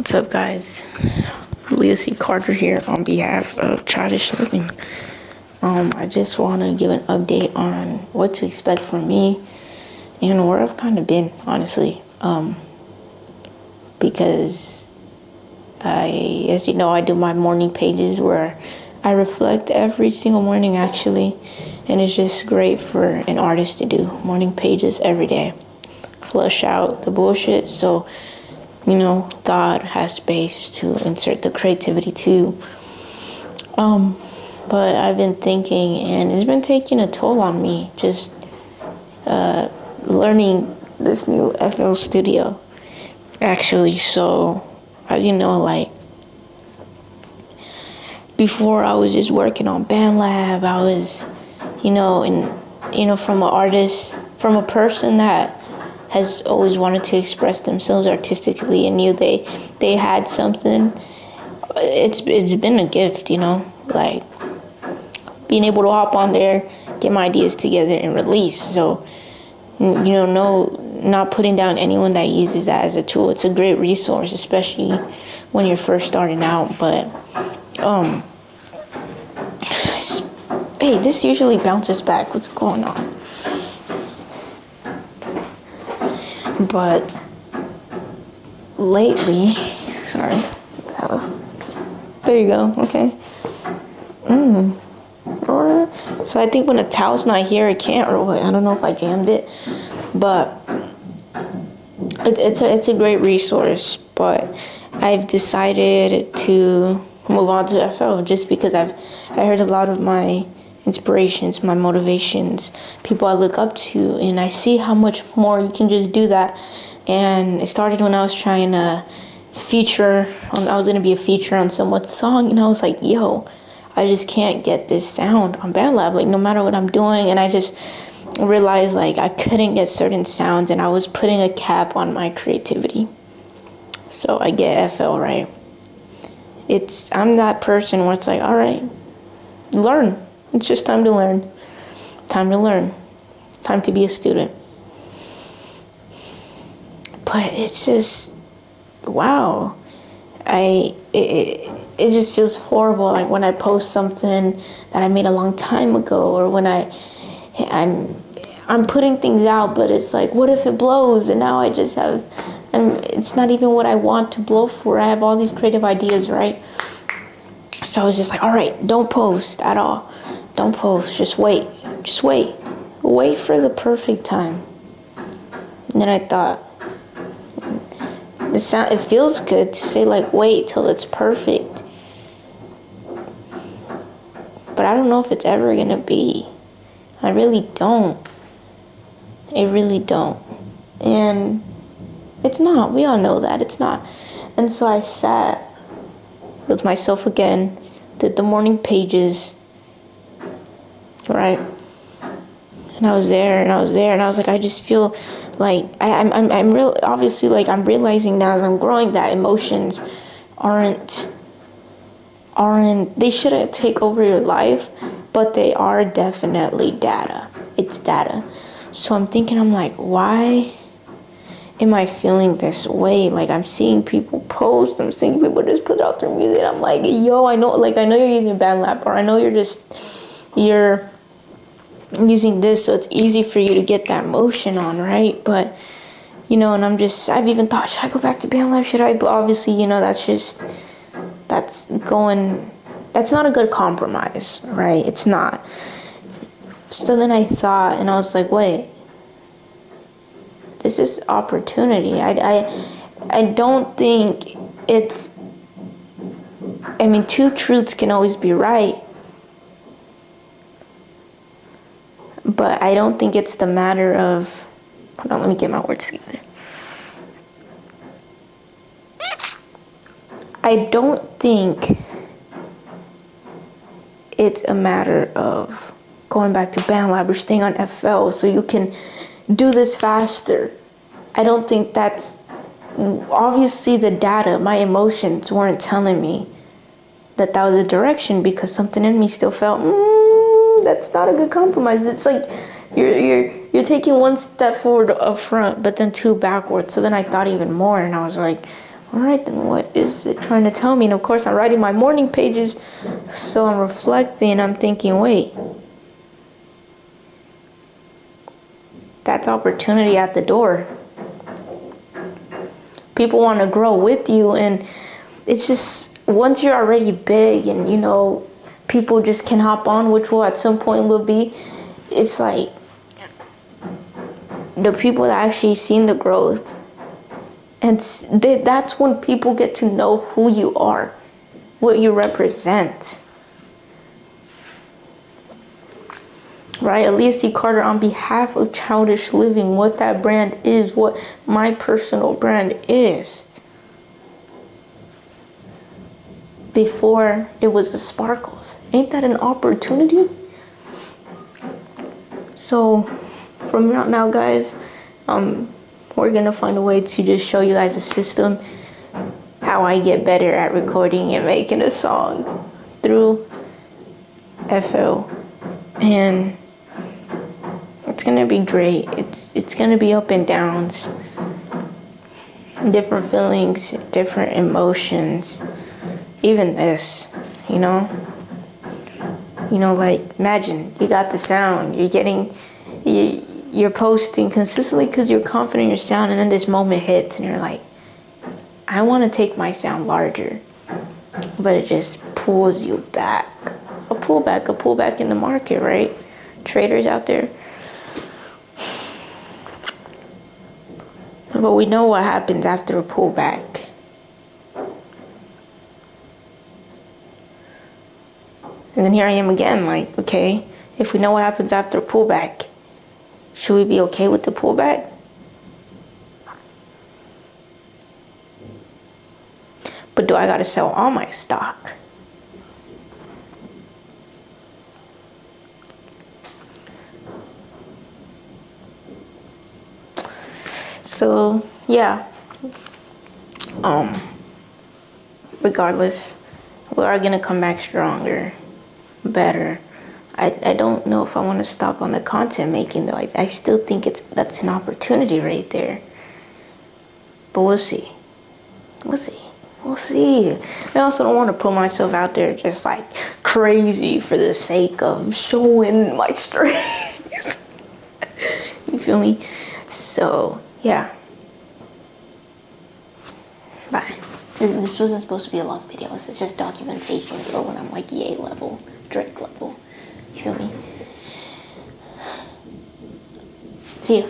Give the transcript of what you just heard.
What's up, guys? Leah C. Carter here on behalf of Childish Living. I just want to give an update on what to expect from me and where I've kind of been, honestly. Because as you know, I do my morning pages where I reflect every single morning, actually. And it's just great for an artist to do morning pages every day. Flush out the bullshit so God has space to insert the creativity too. But I've been thinking, and it's been taking a toll on me, just learning this new FL Studio, actually. So, as you know, before I was just working on BandLab, I was, from an artist, from a person that has always wanted to express themselves artistically and knew they had something. It's been a gift, being able to hop on there, get my ideas together and release. So, not putting down anyone that uses that as a tool. It's a great resource, especially when you're first starting out. But, hey, this usually bounces back. What's going on? But lately, sorry, there you go, okay. So I think when a towel's not here, it can't, or what, I don't know if I jammed it, but it's a great resource. But I've decided to move on to FL just because I heard a lot of my inspirations, my motivations, people I look up to, and I see how much more you can just do that. And it started when I was trying to I was going to be a feature on someone's song, and I was like, yo, I just can't get this sound on BandLab, no matter what I'm doing. And I just realized I couldn't get certain sounds, and I was putting a cap on my creativity. So I get FL, right? I'm that person where it's all right, learn. It's just time to learn. Time to learn. Time to be a student. But it's just, wow. It just feels horrible. When I post something that I made a long time ago, or when I'm putting things out, but it's what if it blows? And now I just have, it's not even what I want to blow for. I have all these creative ideas, right? So I was just all right, don't post at all. Don't post, just wait. Just wait. Wait for the perfect time. And then I thought, it feels good to say wait till it's perfect. But I don't know if it's ever gonna be. I really don't. I really don't. And it's not. We all know that. It's not. And so I sat with myself again, did the morning pages, right? And I was there, and I was I just feel I'm real, obviously, I'm realizing now as I'm growing that emotions aren't, they shouldn't take over your life, but they are definitely data. It's data. So I'm thinking, why am I feeling this way? I'm seeing people post, I'm seeing people just put out their music, and I'm yo, I know you're using BandLab, or I know you're using this, so it's easy for you to get that motion on, right? But, and I've even thought, should I go back to BandLab? Should I? But obviously, that's not a good compromise, right? It's not. So then I thought, and I was wait, this is opportunity. I don't think it's, two truths can always be right. But I don't think it's the matter of, hold on, let me get my words together. I don't think it's a matter of going back to BandLab or staying on FL so you can do this faster. I don't think that's, obviously the data, my emotions weren't telling me that was a direction, because something in me still felt, that's not a good compromise. It's you're taking one step forward up front, but then two backwards. So then I thought even more, and I was All right, then what is it trying to tell me? And of course, I'm writing my morning pages, so I'm reflecting. I'm thinking, wait, that's opportunity at the door. People want to grow with you, and it's just once you're already big and people just can hop on, which will at some point will be, it's like the people that actually seen the growth, and that's when people get to know who you are, what you represent. Right? Alias C. Carter, on behalf of Childish Living, what that brand is, what my personal brand is. Before it was the Sparkles. Ain't that an opportunity? So, from here on out, guys, we're gonna find a way to just show you guys a system, how I get better at recording and making a song through FL, and it's gonna be great. It's gonna be up and downs, different feelings, different emotions. Even this, like imagine you got the sound, you're posting consistently because you're confident in your sound, and then this moment hits and you're like, I want to take my sound larger, but it just pulls you back. A pullback in the market, right? Traders out there. But we know what happens after a pullback. And then here I am again, like, okay, if we know what happens after a pullback, should we be okay with the pullback? But do I gotta sell all my stock? So, yeah. Regardless, we are gonna come back stronger, better. I don't know if I want to stop on the content making though. I still think that's an opportunity right there. But we'll see. I also don't want to put myself out there just like crazy for the sake of showing my strength. You feel me? So, yeah. Bye. This wasn't supposed to be a long video. It's just documentation for when I'm like Ye level, Drake level. You feel me? See you.